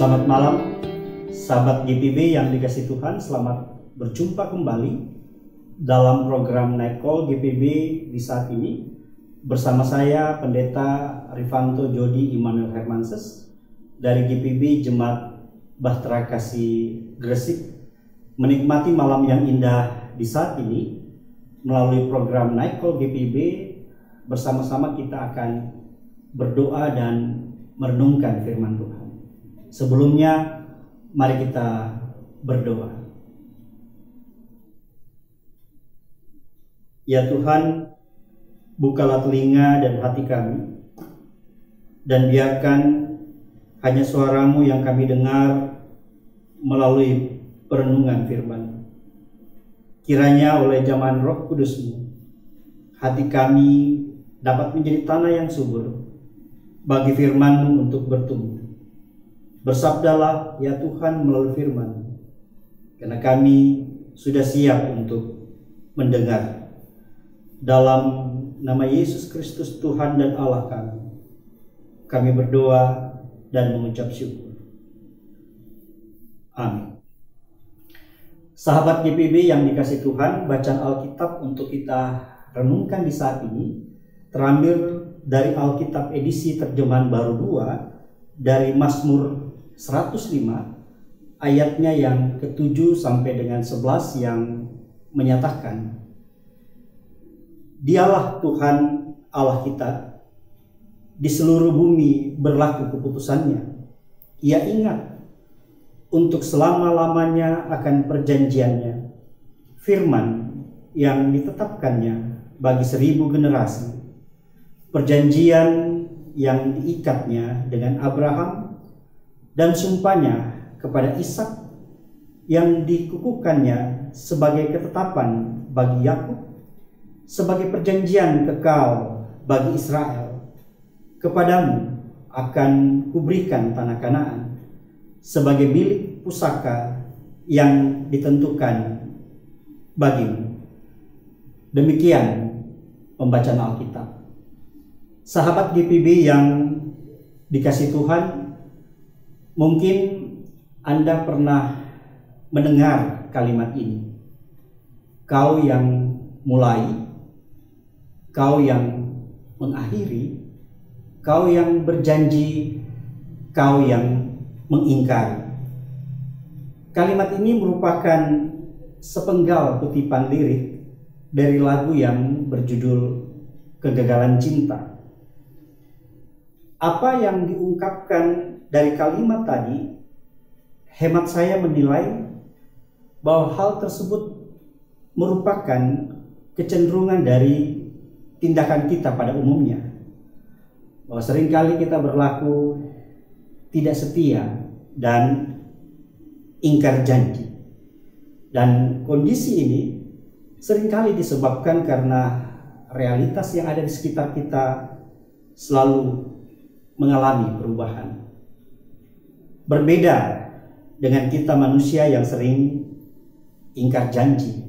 Selamat malam, sahabat GPB yang dikasihi Tuhan. Selamat berjumpa kembali dalam program Night Call GPB di saat ini bersama saya Pendeta Rifanto Jody Immanuel Hermanses dari GPB Jemaat Bahtera Kasih Gresik, menikmati malam yang indah di saat ini melalui program Night Call GPB. Bersama-sama kita akan berdoa dan merenungkan firman Tuhan. Sebelumnya, mari kita berdoa. Ya Tuhan, bukalah telinga dan hati kami, dan biarkan hanya suara-Mu yang kami dengar melalui perenungan firman. Kiranya oleh jamahan Roh Kudus-Mu, hati kami dapat menjadi tanah yang subur bagi firman-Mu untuk bertumbuh. Bersabdalah ya Tuhan melalui firman, karena kami sudah siap untuk mendengar. Dalam nama Yesus Kristus Tuhan dan Allah kami berdoa dan mengucap syukur. Amin. Sahabat GPB yang dikasihi Tuhan, bacaan Alkitab untuk kita renungkan di saat ini terambil dari Alkitab edisi terjemahan baru 2 dari Mazmur 105 ayatnya yang ke-7 sampai dengan 11 yang menyatakan, Dialah Tuhan Allah kita, di seluruh bumi berlaku keputusannya. Ia ingat untuk selama-lamanya akan perjanjiannya, firman yang ditetapkannya bagi 1000 generasi, perjanjian yang diikatnya dengan Abraham dan sumpahnya kepada Ishak yang dikukuhkannya sebagai ketetapan bagi Yakub, sebagai perjanjian kekal bagi Israel. Kepadamu akan kuberikan tanah Kanaan sebagai milik pusaka yang ditentukan bagimu. Demikian pembacaan Alkitab. Sahabat GPB yang dikasihi Tuhan, mungkin Anda pernah mendengar kalimat ini. Kau yang mulai, kau yang mengakhiri, kau yang berjanji, kau yang mengingkari. Kalimat ini merupakan sepenggal kutipan lirik dari lagu yang berjudul Kegagalan Cinta. Apa yang diungkapkan dari kalimat tadi, hemat saya menilai bahwa hal tersebut merupakan kecenderungan dari tindakan kita pada umumnya. Bahwa seringkali kita berlaku tidak setia dan ingkar janji. Dan kondisi ini seringkali disebabkan karena realitas yang ada di sekitar kita selalu mengalami perubahan. Berbeda dengan kita manusia yang sering ingkar janji.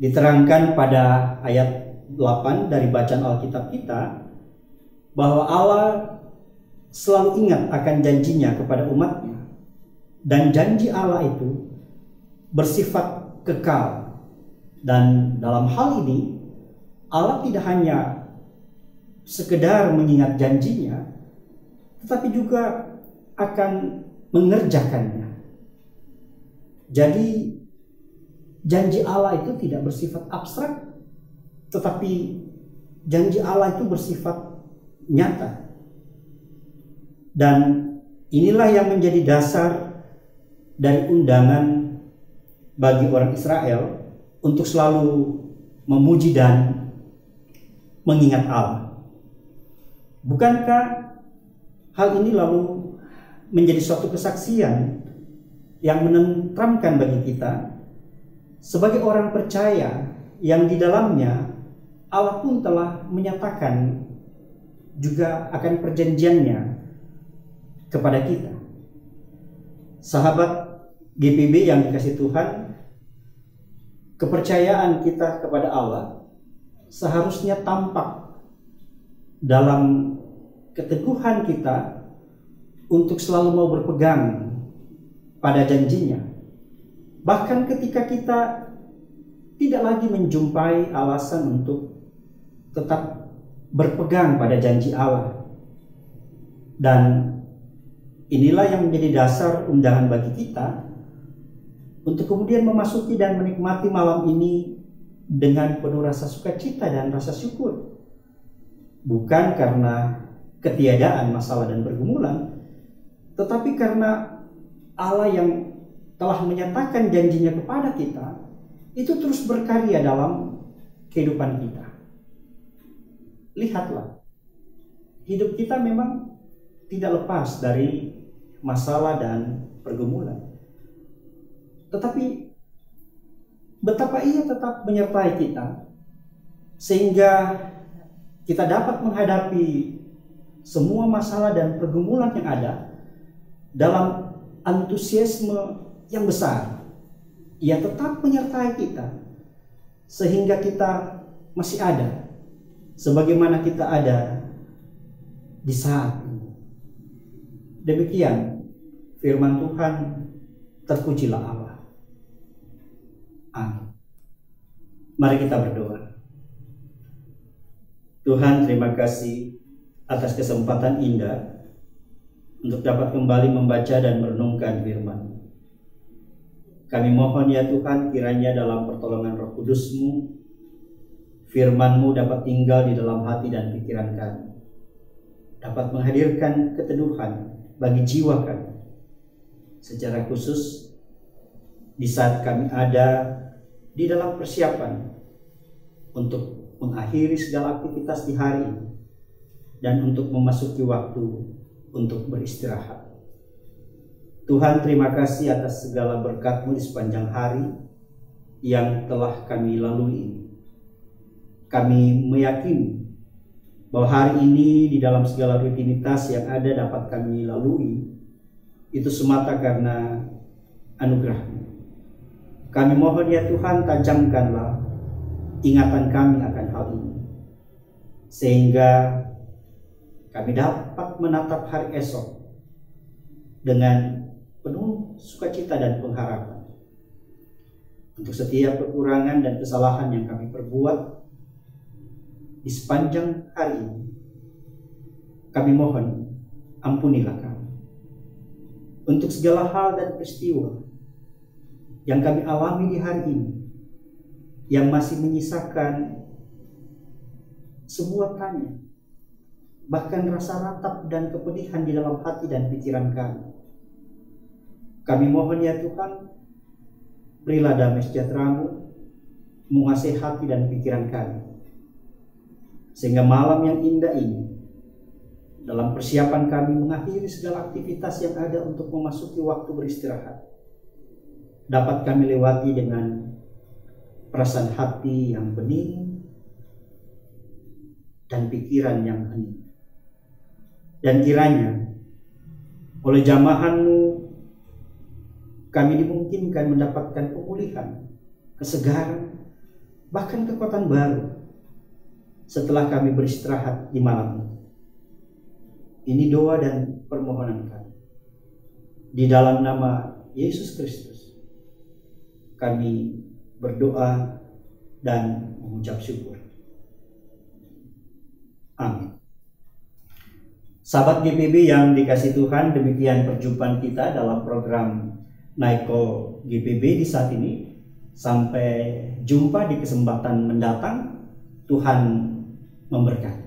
Diterangkan pada ayat 8 dari bacaan Alkitab kita bahwa Allah selalu ingat akan janjinya kepada umatnya, dan janji Allah itu bersifat kekal. Dan dalam hal ini Allah tidak hanya sekedar mengingat janjinya, tetapi juga akan mengerjakannya. Jadi janji Allah itu tidak bersifat abstrak, tetapi janji Allah itu bersifat nyata. Dan inilah yang menjadi dasar dari undangan bagi orang Israel untuk selalu memuji dan mengingat Allah. Bukankah hal ini lalu menjadi suatu kesaksian yang menenteramkan bagi kita sebagai orang percaya yang di dalamnya Allah pun telah menyatakan juga akan perjanjiannya kepada kita. Sahabat GPB yang dikasihi Tuhan, kepercayaan kita kepada Allah seharusnya tampak dalam keteguhan kita untuk selalu mau berpegang pada janjinya. Bahkan ketika kita tidak lagi menjumpai alasan untuk tetap berpegang pada janji Allah. Dan inilah yang menjadi dasar undangan bagi kita untuk kemudian memasuki dan menikmati malam ini dengan penuh rasa sukacita dan rasa syukur. Bukan karena ketiadaan masalah dan pergumulan, tetapi karena Allah yang telah menyatakan janjinya kepada kita itu terus berkarya dalam kehidupan kita. Lihatlah, hidup kita memang tidak lepas dari masalah dan pergumulan. Tetapi betapa Ia tetap menyertai kita sehingga kita dapat menghadapi semua masalah dan pergumulan yang ada dalam antusiasme yang besar. Ia tetap menyertai kita sehingga kita masih ada sebagaimana kita ada di saat ini. Demikian firman Tuhan, terpujilah Allah. Amin. Mari kita berdoa. Tuhan, terima kasih atas kesempatan indah untuk dapat kembali membaca dan merenungkan firman. Kami mohon ya Tuhan, kiranya dalam pertolongan Roh Kudus-Mu, firman-Mu dapat tinggal di dalam hati dan pikiran kami, dapat menghadirkan keteduhan bagi jiwa kami, secara khusus di saat kami ada di dalam persiapan untuk mengakhiri segala aktivitas di hari ini dan untuk memasuki waktu untuk beristirahat. Tuhan, terima kasih atas segala berkat-Mu di sepanjang hari yang telah kami lalui. Kami meyakini bahwa hari ini di dalam segala rutinitas yang ada dapat kami lalui itu semata karena anugerah-Mu. Kami mohon ya Tuhan, tajamkanlah ingatan kami akan hal ini, sehingga kami dapat menatap hari esok dengan penuh sukacita dan pengharapan. Untuk setiap kekurangan dan kesalahan yang kami perbuat di sepanjang hari ini, kami mohon ampunilah kami. Untuk segala hal dan peristiwa yang kami alami di hari ini, yang masih menyisakan sebuah tanya, bahkan rasa ratap dan kepedihan di dalam hati dan pikiran kami. Kami mohon ya Tuhan, berilah damai sejahtera-Mu menguasai hati dan pikiran kami, sehingga malam yang indah ini, dalam persiapan kami mengakhiri segala aktivitas yang ada untuk memasuki waktu beristirahat, dapat kami lewati dengan perasaan hati yang bening dan pikiran yang hening. Dan kiranya oleh jamahan-Mu kami dimungkinkan mendapatkan pemulihan, kesegaran, bahkan kekuatan baru setelah kami beristirahat di malam ini. Ini doa dan permohonan kami. Di dalam nama Yesus Kristus kami berdoa dan mengucap syukur. Amin. Sahabat GPB yang dikasihi Tuhan, demikian perjumpaan kita dalam program Naiko GPB di saat ini. Sampai jumpa di kesempatan mendatang. Tuhan memberkati.